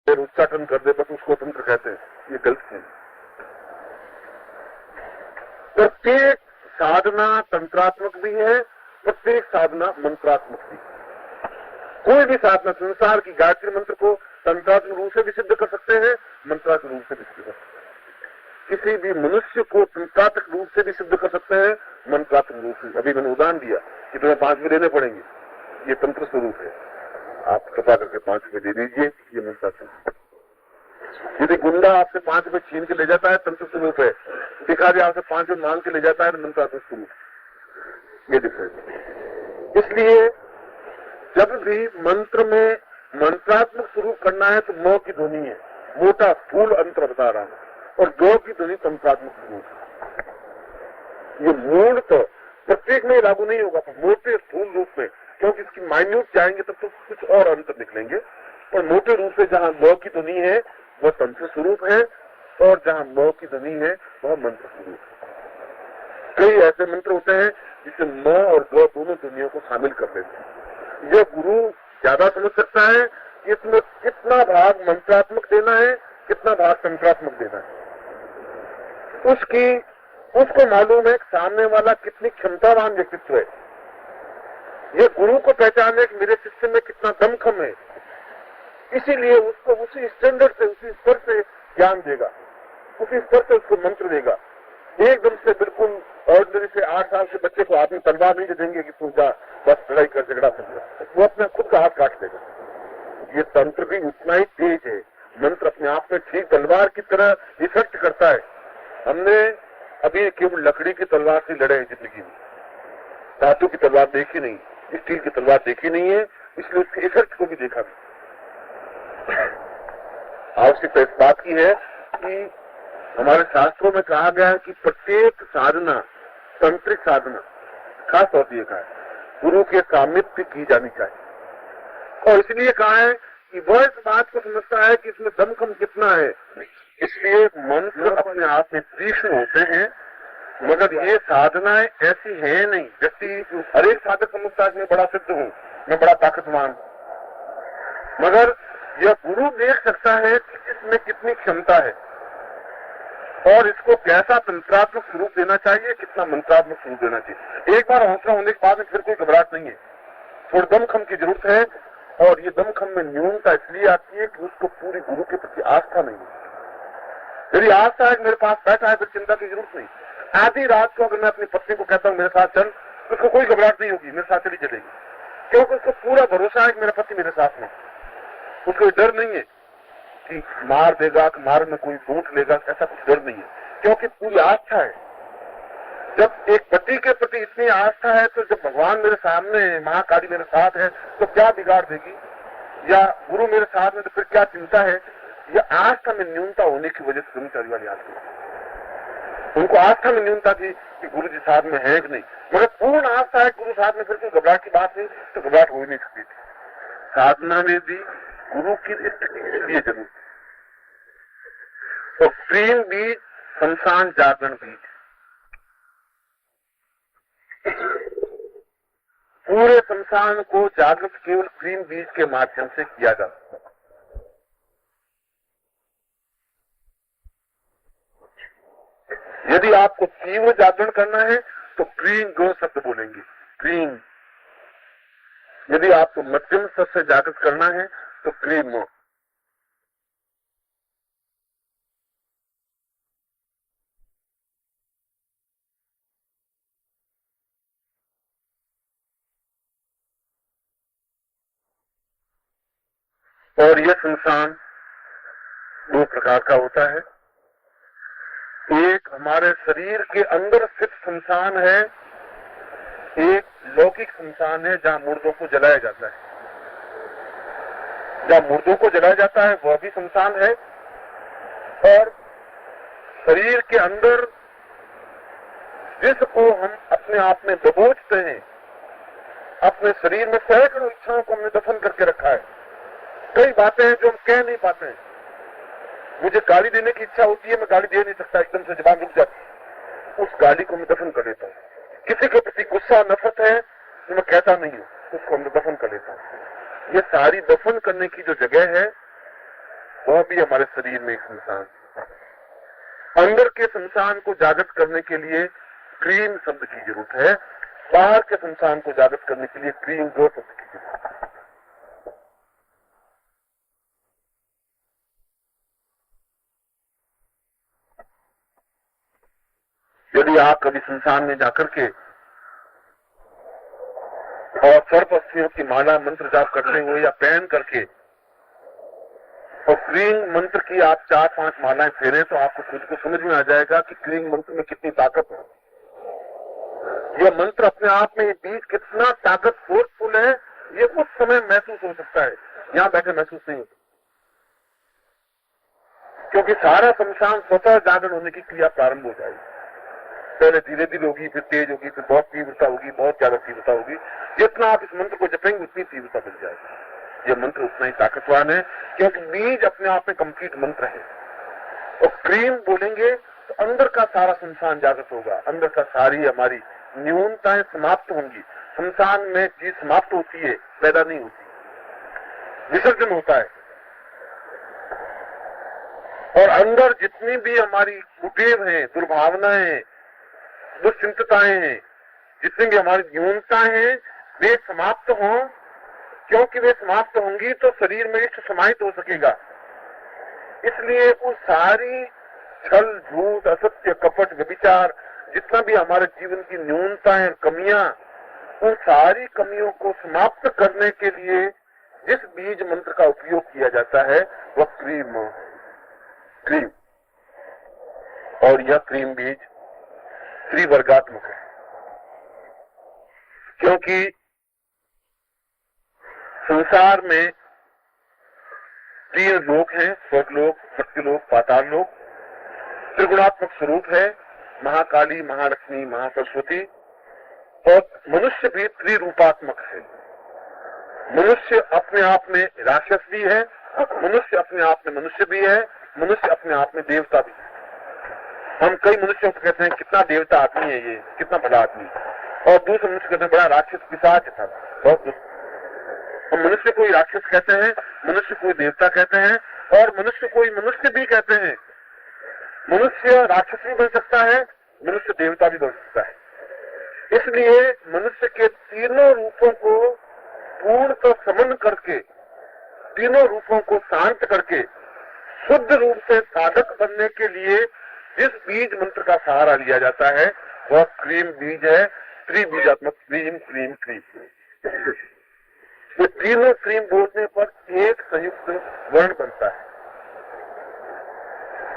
फिर उच्चाटन कर दे बस उसको तंत्र कहते हैं, ये गलत है। प्रत्येक साधना तंत्रात्मक भी है, प्रत्येक साधना मंत्रात्मक भी। कोई भी साधना संसार की गायत्री मंत्र को तंत्रात्मक रूप से भी सिद्ध कर सकते हैं, मंत्रात्मक रूप से भी सिद्ध कर सकते हैं। किसी भी मनुष्य को तंत्रात्मक रूप से भी सिद्ध कर सकते हैं, मंत्रात्मक रूप से। अभी मैंने उदाहरण दिया कि तुम्हें 5 रुपये देने पड़ेंगे, ये तंत्र स्वरूप है, आप कृपा करके 5 रुपये दे दीजिए, ये मंत्रात्मक। यदि गुंडा आपसे 5 रुपये छीन के ले जाता है, तंत्र स्वरूप है। भिखारी आपसे 5 रुपये मांग के ले जाता है, मंत्रात्मक स्वरूप। ये डिफरेंस। इसलिए जब भी मंत्र में मंत्रात्मक स्वरूप करना है तो म की ध्वनि है, मोटा स्थूल अंतर बता रहा हूं, और ग की ध्वनि तंत्रात्मक स्वरूप। ये मूल तो प्रत्येक में लागू नहीं होगा, मोटे स्थूल रूप में, क्योंकि इसकी माइन्यूट जाएंगे तब तो कुछ और अंतर निकलेंगे। और मोटे रूप से जहां म की ध्वनि है वह तंत्र स्वरूप है, और जहां म की ध्वनि है वह मंत्र स्वरूप है। कई ऐसे मंत्र होते हैं जिससे म और ग दोनों ध्वनियों को शामिल कर लेते हैं। जो गुरु ज्यादा समझ सकता है इसमें कितना भाग मंत्रात्मक देना है, कितना भाग तंत्रात्मक देना है, उसको मालूम है सामने वाला कितनी क्षमतावान व्यक्तित्व है। ये गुरु को पहचाने कि मेरे शिष्य में कितना दमखम है, इसीलिए उसको उसी स्टैंडर्ड से, उसी स्तर से ज्ञान देगा, उसी स्तर से उसको मंत्र देगा। एकदम से बिल्कुल ऑर्डिनरी से 8 साल के बच्चे को आदमी तलवार नहीं देंगे कि तू जा बस लड़ाई कर झगड़ा कर, वो अपना खुद का हाथ काट देगा। ये तंत्र भी उतना ही तेज है, मंत्र अपने आप में ठीक तलवार की तरह इफेक्ट करता है। हमने अभी केवल लकड़ी की तलवार से लड़े हैं जिंदगी में, धातु की तलवार देखी नहीं, स्टील की तलवार देखी नहीं है, इसलिए उसके इफेक्ट को भी देखा नहीं। आवश्यकता इस बात की है कि हमारे शास्त्रों में कहा गया है कि प्रत्येक साधना, तंत्रिक साधना खास तौर पर कहा है गुरु के सामिप्य की जानी चाहिए। और इसलिए कहा है कि वह इस बात को समझता है कि इसमें दमखम कितना है, इसलिए मंत्र अपने आप में तीक्ष्ण होते हैं। मगर ये साधनाएं ऐसी है नहीं, व्यक्ति हर एक साधक समझता है मैं बड़ा सिद्ध हूं, मैं बड़ा ताकतवान हूं, मगर यह गुरु देख सकता है कि इसमें कितनी क्षमता है और इसको कैसा तंत्रात्मक स्वरूप देना चाहिए, कितना मंत्रात्मक स्वरूप देना चाहिए। एक बार हौसला होने के बाद में फिर कोई घबराहट नहीं है, थोड़ी दमखम की जरूरत है। और ये दमखम में न्यूनता इसलिए आती है कि उसको पूरी गुरु के प्रति आस्था नहीं है। यदि आस्था है मेरे पास बैठा है फिर चिंता की जरूरत नहीं। आधी रात को अगर मैं अपनी पत्नी को कहता हूँ मेरे साथ चल, तो उसको कोई घबराहट नहीं होगी, मेरे साथ चली चलेगी, क्योंकि उसको पूरा भरोसा है कि मेरा पति मेरे साथ में, उसको डर नहीं है कि मार देगा, कि मार में कोई बूट लेगा, ऐसा कुछ डर नहीं है, क्योंकि पूरी आस्था है। जब एक पति के प्रति इतनी आस्था है तो जब भगवान मेरे सामने है, महाकाली मेरे साथ है, तो क्या बिगाड़ देगी, या गुरु मेरे साथ में तो फिर क्या चिंता है। यह आस्था में न्यूनता होने की वजह से ब्रह्मचारी वाली आस्था, उनको आस्था में न्यूनता थी कि गुरु जी साथ में है कि नहीं, मगर पूर्ण आस्था है गुरु साथ में, फिर कोई घबराहट की बात नहीं, तो घबराहट हो ही नहीं सकती थी। साधना में भी गुरु की इसलिए जरूरत है। और प्रेम बीज, संसान जागरण बीज, पूरे संसार को जागृत केवल प्रेम बीज के माध्यम से किया जा सकता है। यदि आपको तीव्र जागरण करना है तो प्रीं गो शब्द बोलेंगे, प्रीं। यदि आपको मध्यम स्तर से जागृत करना है तो प्रीं मो। और यह संसान 2 प्रकार का होता है। एक हमारे शरीर के अंदर स्थित संसान है, एक लौकिक संसान है जहां मुर्दों को जलाया जाता है। जहां मुर्दों को जलाया जाता है वह भी संसान है, और शरीर के अंदर जिसको हम अपने आप में दबोचते हैं, अपने शरीर में सैकड़ों इच्छाओं को हमने दफन करके रखा है। कई बातें हैं जो हम कह नहीं पाते हैं। मुझे गाली देने की इच्छा होती है, मैं गाली दे नहीं सकता, एकदम से जबान रुक जाती है, उस गाली को मैं दफन कर देता हूँ। किसी के प्रति गुस्सा नफरत है तो मैं कहता नहीं हूँ, उसको मैं दफन कर देता हूँ। ये सारी दफन करने की जो जगह है वह भी हमारे शरीर में एक शमशान। अंदर के शमशान को जागृत करने के लिए क्रीम शब्द की जरूरत है, बाहर के शमशान को जागृत करने के लिए क्रीम दो शब्द की जरूरत है। यदि आप कभी शमशान में जाकर के और सर्पस्थियों की माला मंत्र जाप करते हुए या पहन करके और क्रीम मंत्र की आप 4-5 मालाएं फेरे तो आपको खुद को समझ में आ जाएगा कि क्रीम मंत्र में कितनी ताकत है। यह मंत्र अपने आप में, ये बीज कितना ताकत फोर्सफुल है, ये उस समय महसूस हो सकता है, यहां बैठे महसूस नहीं होता, क्योंकि सारा शमशान स्वतः जागरण होने की क्रिया प्रारंभ हो जाएगी। पहले धीरे धीरे होगी, फिर तेज होगी, फिर बहुत तीव्रता होगी, बहुत ज्यादा तीव्रता होगी। जितना आप इस मंत्र को जपेंगे उतनी तीव्रता मिल जाएगी। यह मंत्र उतना ही ताकतवान है, क्योंकि बीज अपने आप में कंप्लीट मंत्र है। और क्रीम बोलेंगे तो अंदर का सारा शमशान जागृत होगा, अंदर का सारी हमारी न्यूनताएं समाप्त होंगी। शमशान में चीज समाप्त होती है, पैदा नहीं होती, विसर्जन होता है। और अंदर जितनी भी हमारी कुटेव हैं, दुर्भावनाएं हैं, दुश्चिंतताएं हैं, जितनी भी हमारी न्यूनताएं हैं, वे समाप्त हों, क्योंकि वे समाप्त होंगी तो शरीर में इष्ट समाहित हो सकेगा। इसलिए उस सारी छल, झूठ, असत्य, कपट, व्यभिचार, जितना भी हमारे जीवन की न्यूनताएं, कमियां, उन सारी कमियों को समाप्त करने के लिए जिस बीज मंत्र का उपयोग किया जाता है वह क्रीम। और यह क्रीम बीज त्रिवर्गात्मक है, क्योंकि संसार में 3 लोक हैं, स्वर्गलोक, मर्त्यलोक, पाताल लोक। त्रिगुणात्मक स्वरूप है, महाकाली, महालक्ष्मी, महासरस्वती। और मनुष्य भी त्रिरूपात्मक है। मनुष्य अपने आप में राक्षस भी है, मनुष्य अपने आप में मनुष्य भी है, मनुष्य अपने आप में देवता भी है। हम कई मनुष्यों को कहते हैं कितना देवता आदमी है ये, कितना भला आदमी, और दूसरे मनुष्य कहते हैं बड़ा राक्षस पिशाच था, बहुत। हम मनुष्य को राक्षस कहते हैं, मनुष्य को देवता कहते हैं, और मनुष्य को मनुष्य भी कहते हैं। मनुष्य राक्षस भी बन सकता है, मनुष्य देवता भी बन सकता है। इसलिए मनुष्य के तीनों रूपों को पूर्णतः समन करके, तीनों रूपों को शांत करके शुद्ध रूप से साधक बनने के लिए जिस बीज मंत्र का सहारा लिया जाता है वह क्रीम बीज है। त्रिबीजात्मक क्रीम, क्रीम, क्रीम। ये तीनों क्रीम बोलने पर एक संयुक्त वर्ण बनता है।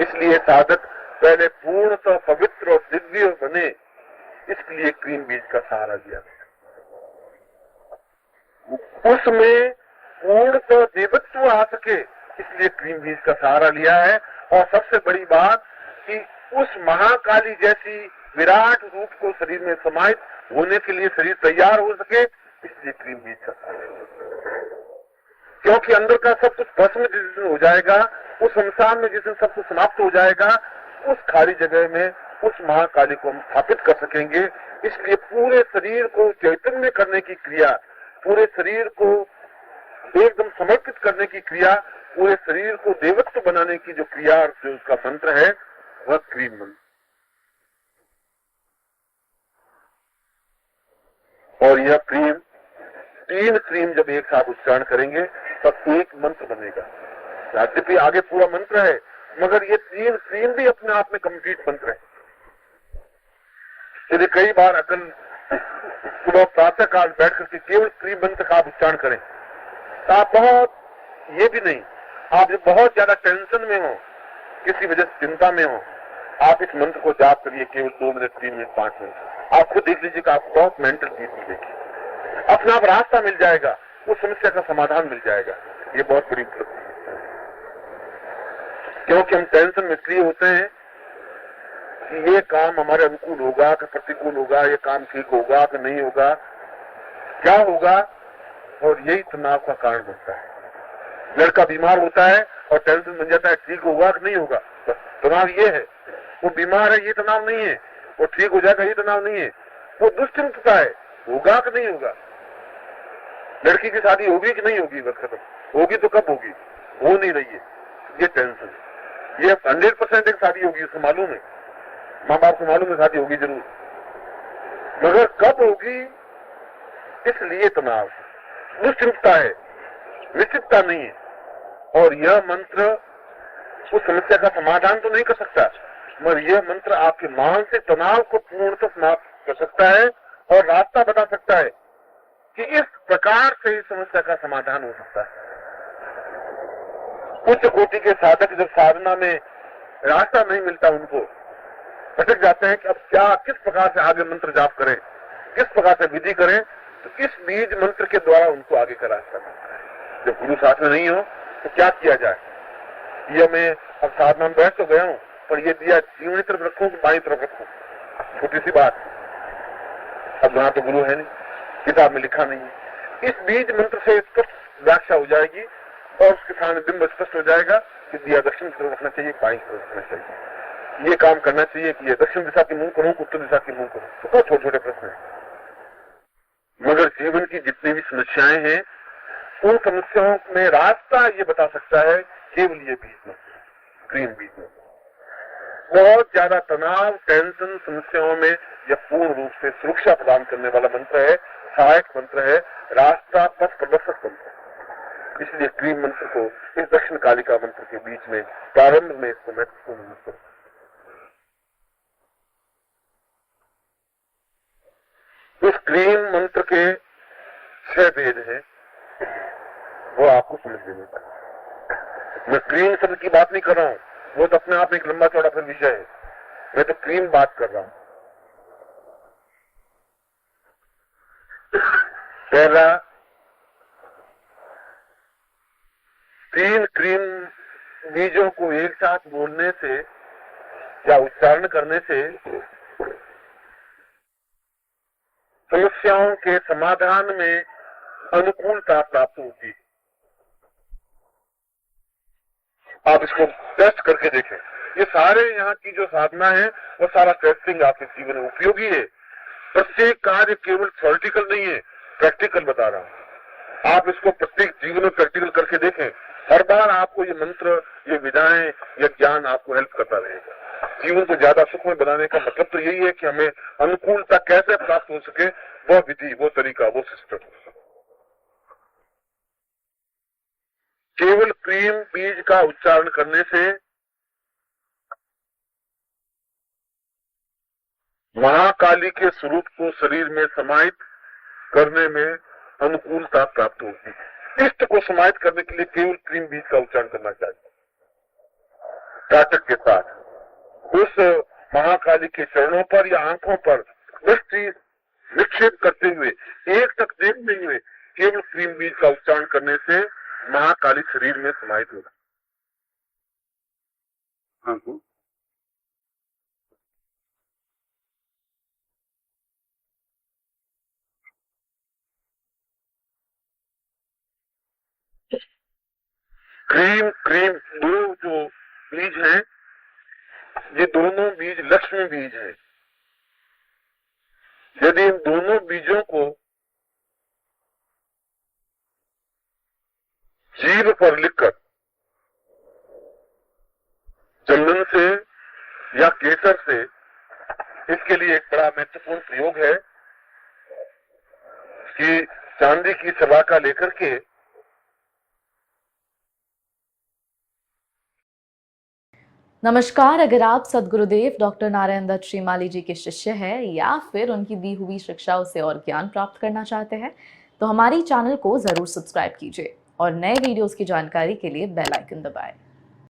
इसलिए साधक पहले पूर्णतः पवित्र और दिव्य बने, इसलिए क्रीम बीज का सहारा लिया गया। उसमें पूर्णतः देवत्व आ सके, इसलिए क्रीम बीज का सहारा लिया है। और सबसे बड़ी बात कि उस महाकाली जैसी विराट रूप को शरीर में समाहित होने के लिए शरीर तैयार हो सके, इसलिए क्रीम बीज का सहारा लिया। क्योंकि अंदर का सब कुछ भस्म जिस दिन हो जाएगा, उस संसार में जिस दिन सब कुछ समाप्त हो जाएगा, उस खाली जगह में उस महाकाली को हम स्थापित कर सकेंगे। इसलिए पूरे शरीर को चैतन्य करने की क्रिया, पूरे शरीर को एकदम समर्पित करने की क्रिया, पूरे शरीर को देवत्व बनाने की जो क्रिया, जो उसका मंत्र है वह क्रीम मंत्र। और यह क्रीम, 3 क्रीम जब एक साथ उच्चारण करेंगे तब एक मंत्र बनेगा। यद्यपि आगे पूरा मंत्र है, मगर ये 3 क्रीम भी अपने आप में कंप्लीट मंत्र है। यदि कई बार अकल सुबह प्रातः काल बैठ करके केवल क्रीम मंत्र का आप उच्चारण करें तो आप बहुत, ये भी नहीं, आप जब बहुत ज्यादा टेंशन में हो, किसी वजह से चिंता में हो, आप इस मंत्र को जाप करिए केवल 2 मिनट, 3 मिनट, 5 मिनट। आप खुद देख लीजिएगा आपको बहुत मेंटल पीस मिलेगी, अपना आप रास्ता मिल जाएगा, उस समस्या का समाधान मिल जाएगा। ये बहुत बड़ी उपलब्धि है, क्योंकि हम टेंशन में इसलिए होते हैं कि ये काम हमारे अनुकूल होगा कि प्रतिकूल होगा, ये काम ठीक होगा कि नहीं होगा, क्या होगा, और यही तनाव का कारण बनता है। लड़का बीमार होता है और टेंशन बन जाता है ठीक होगा कि नहीं होगा, बस तनाव ये है। वो बीमार है ये तनाव नहीं है, वो ठीक हो जाएगा ये तनाव नहीं है, वो दुश्चिंतता है, होगा कि नहीं होगा, लड़की की शादी होगी कि नहीं होगी, बस खत्म, होगी तो कब होगी, हो नहीं रही है, ये टेंशन, ये 100% एक शादी होगी, उसको मालूम है, माँ बाप को मालूम है शादी होगी जरूर, मगर कब होगी इसलिए तनाव, निश्चिंतता है, निश्चितता नहीं है। और यह मंत्र उस समस्या का समाधान तो नहीं कर सकता, मगर यह मंत्र आपके मानसिक तनाव को पूर्णतः समाप्त कर सकता है और रास्ता बता सकता है कि इस प्रकार से इस समस्या का समाधान हो सकता है। उच्च कोटि के साधक जब साधना में रास्ता नहीं मिलता, उनको भटक जाते हैं कि अब क्या, किस प्रकार से आगे मंत्र जाप करें, किस प्रकार से विधि करें, तो इस बीज मंत्र के द्वारा उनको आगे का रास्ता मिलता है। जब गुरु साथ में नहीं हो तो क्या किया जाए, ये मैं अब साधना में बैठ तो गया हूँ, पर ये दिया जीवनी तरफ रखूं कि बाई तरफ रखूं, छोटी सी बात। अब वहां तो गुरु है नहीं, किताब में लिखा नहीं है। इस बीज मंत्र से स्पष्ट व्याख्या हो जाएगी और उसके सामने बिंब स्पष्ट हो जाएगा कि दिया दक्षिण की तरफ रखना चाहिए, बाई की तरफ रखना चाहिए, ये काम करना चाहिए कि ये दक्षिण दिशा की मुंह करूं, उत्तर दिशा की मुंह करूं। तो छोटे छोटे प्रश्न है, मगर जीवन की जितनी भी समस्याएं हैं उन समस्याओं में रास्ता ये बता सकता है केवल ये बीज मंत्र, ग्रीन बीज मंत्र। बहुत ज्यादा तनाव, टेंशन, समस्याओं में यह पूर्ण रूप से सुरक्षा प्रदान करने वाला मंत्र है, सहायक मंत्र है, रास्ता पथ प्रदर्शक मंत्र है। इसलिए ग्रीन मंत्र को इस दक्षिण कालिका मंत्र के बीच में प्रारंभ में इसको महत्वपूर्ण मंत्र। इस ग्रीन मंत्र के 6 भेद हैं, वो आपको समझ लेने का। मैं क्रीम शब्द की बात नहीं कर रहा हूं, वो तो अपने आप एक लंबा चौड़ा फिर विषय है, मैं तो क्रीम बात कर रहा हूं। पहला, 3 क्रीम बीजों को एक साथ बोलने से या उच्चारण करने से समस्याओं के समाधान में अनुकूलता प्राप्त होती है। आप इसको टेस्ट करके देखें। ये सारे यहाँ की जो साधना है वो सारा टेस्टिंग आपके जीवन में उपयोगी है। प्रत्येक कार्य केवल थ्योरेटिकल नहीं है, प्रैक्टिकल बता रहा हूँ। आप इसको प्रत्येक जीवन में प्रैक्टिकल करके देखें, हर बार आपको ये मंत्र, ये विधाएं, ये ज्ञान आपको हेल्प करता रहेगा। जीवन को ज्यादा सुखमय बनाने का मतलब तो यही है कि हमें अनुकूलता कैसे प्राप्त हो सके, वो विधि, वो तरीका, वो सिस्टम। केवल क्रीम बीज का उच्चारण करने से महाकाली के स्वरूप को शरीर में समाहित करने में अनुकूलता प्राप्त होगी। इष्ट को समाहित करने के लिए केवल क्रीम बीज का उच्चारण करना चाहिए, जातक के साथ उस महाकाली के चरणों पर या आंखों पर दृष्टि निक्षेप करते हुए, एक टक देखते हुए केवल क्रीम बीज का उच्चारण करने से महाकाली शरीर में समाहित होगा। क्रीम क्रीम दो जो बीज हैं, ये दोनों बीज लक्ष्मी बीज हैं। यदि इन दोनों बीजों को जीभ पर लिखकर चंदन से या केसर से, इसके लिए एक बड़ा महत्वपूर्ण प्रयोग है कि चांदी की सलाका लेकर के नमस्कार। अगर आप सद्गुरुदेव डॉक्टर नारायण दत्त श्रीमाली जी के शिष्य हैं या फिर उनकी दी हुई शिक्षाओं से और ज्ञान प्राप्त करना चाहते हैं तो हमारी चैनल को जरूर सब्सक्राइब कीजिए और नए वीडियोस की जानकारी के लिए बेल आइकन दबाएं।